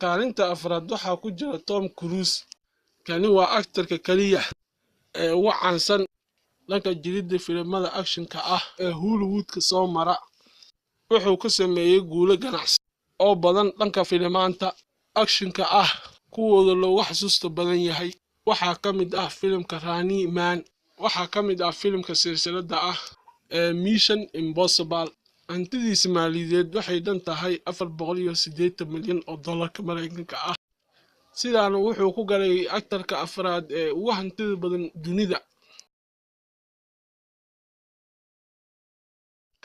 kaalinta afraad waxaa ku jira Tom Cruise. Kani waa aktarka kaliya ee ugu caansan dhanka jiridda filimada action-ka ah ee Hollywood-ka soo mara. Wuxuu ka sameeyay guulo ganacsi oo badan dhanka filimanta action-ka ah kuwooda loogu xasuusta badan yahay. waxaa ka mid ah filimka Running Man, waxaa ka mid ah filimka silsiladda ah ee Mission Impossible. hantidiisa maaliyadeed waxay dhan tahay $480 milyan oo dollarka Mareykanka ah. sidaana wuxuu ku galay aktarka afraad ee ugu hantida badan dunida.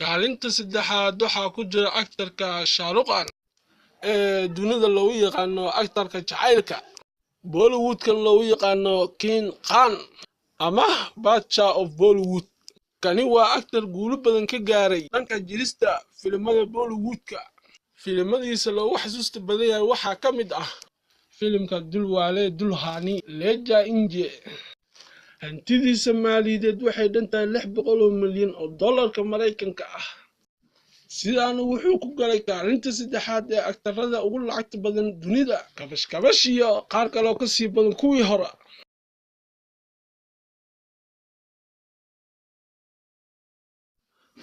kaalinta saddexaad waxaa ku jira aktarka Shah Rukh Khan ee dunida loogu yaqaano aktarka jacaylka. Bollywood-kan loogu yaqaano King Khan ama Bacha of Bollywood. kani waa aktar guulo badan ka gaaray dhanka jirista filimada Bollywood-ka. filimadiisa loogu xasuusta badan yahay waxaa ka mid ah filimka Dilwale Dulhania Le Jayenge. hantidiisa maaliyadeed waxay dhan tahay $600 milyan oo dollarka Mareykanka ah. sidaana wuxuu ku galay kaalinta saddexaad ee aktarada ugu lacagta badan dunida. kabash iyo qaar kaloo ka sii badan kuwii hore.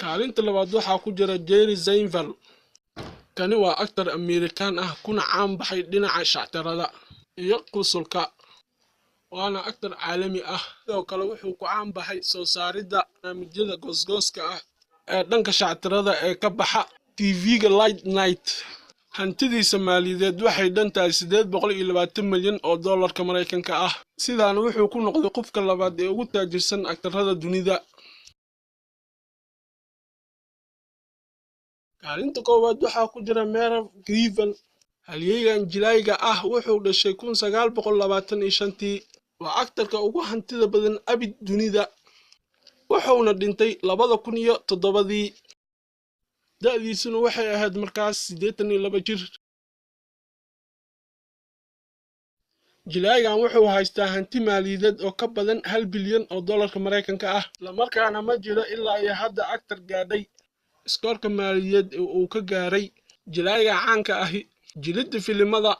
kaalinta labaad waxaa ku jira Jerry Seinfeld. kani waa aktar Amerikaan ah kuna caan baxay dhinaca shactirada iyo qusulka, waana aktar caalami ah. sidoo kale wuxuu ku caan baxay soo saaridda barnaamijyada goosgooska ah ee dhanka shactirada ee ka baxa TV-ga Late Night. hantidiisa maaliyadeed waxay dhan tahay $820 milyan oo dollarka Mareykanka ah. sidaana wuxuu ku noqday qofka labaad ee ugu taajirsan aktarada dunida. kaalinta koowaad waxaa ku jira Merv Griffin. halyeygan jilayga ah wuxuu dhashay 1925. waa aktarka ugu hantida badan abid dunida. wuxuuna dhintay 2007. da'diisuna waxay ahayd markaas 82 jir. jilaygan wuxuu haystaa hanti maaliyadeed oo ka badan $1 bilyan oo dollarka Mareykanka ah. islamarkaana ma jiro ilaa iyo hadda aktar gaadhay iskoorka maaliyadeed uu ka gaaray jilayga caanka ahi jiridda filimada